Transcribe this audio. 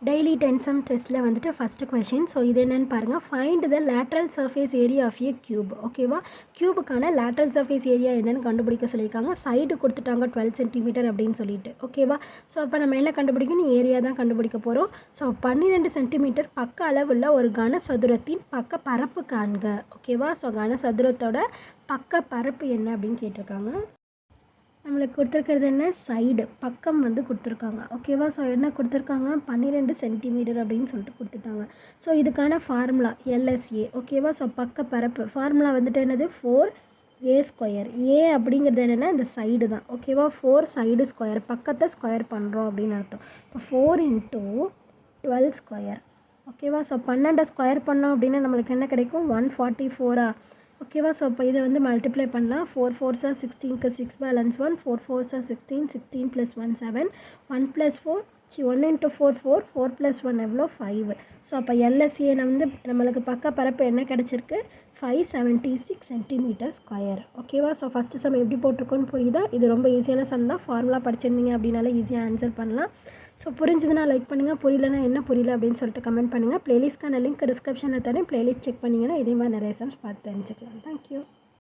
Daily டென்சம் டெஸ்ட்டில் வந்துட்டு first question. So இது என்னென்னு பாருங்கள். Find the lateral surface area of a cube. ஓகேவா, க்யூபுக்கான லேட்ரல் சர்ஃபேஸ் ஏரியா என்னென்னு கண்டுபிடிக்க சொல்லியிருக்காங்க. சைடு கொடுத்துட்டாங்க 12 சென்டிமீட்டர் அப்படின்னு சொல்லிட்டு. ஓகேவா, ஸோ அப்போ நம்ம என்ன கண்டுபிடிக்கணும், ஏரியா தான் கண்டுபிடிக்க போகிறோம். ஸோ 12 சென்டிமீட்டர் பக்க அளவுள்ள ஒரு கனசதுரத்தின் பக்க பரப்பு காண்க. ஓகேவா, ஸோ கனசதுரத்தோட பக்க பரப்பு என்ன அப்படின்னு கேட்டிருக்காங்க. நம்மளுக்கு கொடுத்துருக்கிறது என்ன, சைடு பக்கம் வந்து கொடுத்துருக்காங்க. ஓகேவா, ஸோ என்ன கொடுத்துருக்காங்க, 12 சென்டிமீட்டர் அப்படின்னு சொல்லிட்டு கொடுத்துட்டாங்க. ஸோ இதுக்கான ஃபார்முலா எல்எஸ்ஏ. ஓகேவா, ஸோ பக்க பரப்பு ஃபார்முலா வந்துட்டு என்னது, 4a². ஏ அப்படிங்கிறது என்னென்னா இந்த சைடு தான். ஓகேவா, 4 சைடு ஸ்கொயர், பக்கத்தை ஸ்கொயர் பண்ணுறோம் அப்படின்னு அர்த்தம். இப்போ 4 × 12². ஓகேவா, ஸோ 12 ஸ்கொயர் பண்ணோம் அப்படின்னா நம்மளுக்கு என்ன கிடைக்கும், 144. ஓகேவா, ஸோ இப்போ இதை வந்து மல்டிப்ளை பண்ணலாம். 4 4s are 16க்கு 6 balance 1, 4 4s are 16, 16 + 1 7, 1 + 4 1 × 4 4, 4 + 1 எவ்வளோ 5. ஸோ அப்போ எல்எஸ்ஏ வந்து நம்மளுக்கு பக்க பரப்பு என்ன கிடச்சிருக்கு, 576 cm². ஓகேவா, ஸோ ஃபஸ்ட்டு சம் எப்படி போட்டிருக்கோன்னு புரியுதா. இது ரொம்ப ஈஸியான சம் தான். ஃபார்முலா படிச்சிருந்தீங்க அப்படின்னால ஈஸியாக ஆன்சர் பண்ணலாம். ஸோ புரிஞ்சுதுன்னா லைக் பண்ணுங்கள், புரியலனா என்ன புரியல அப்படின்னு சொல்லிட்டு கமெண்ட் பண்ணுங்கள். ப்ளேலிஸ்ட்க்கான லிங்க் டிஸ்கிரிப்ஷனில் தரேன். ப்ளேலிஸ்ட் செக் பண்ணிங்கன்னா இதே மாதிரி நிறைய சம்ஸ் பார்த்து தெரிஞ்சுக்கலாம். தேங்க்யூ.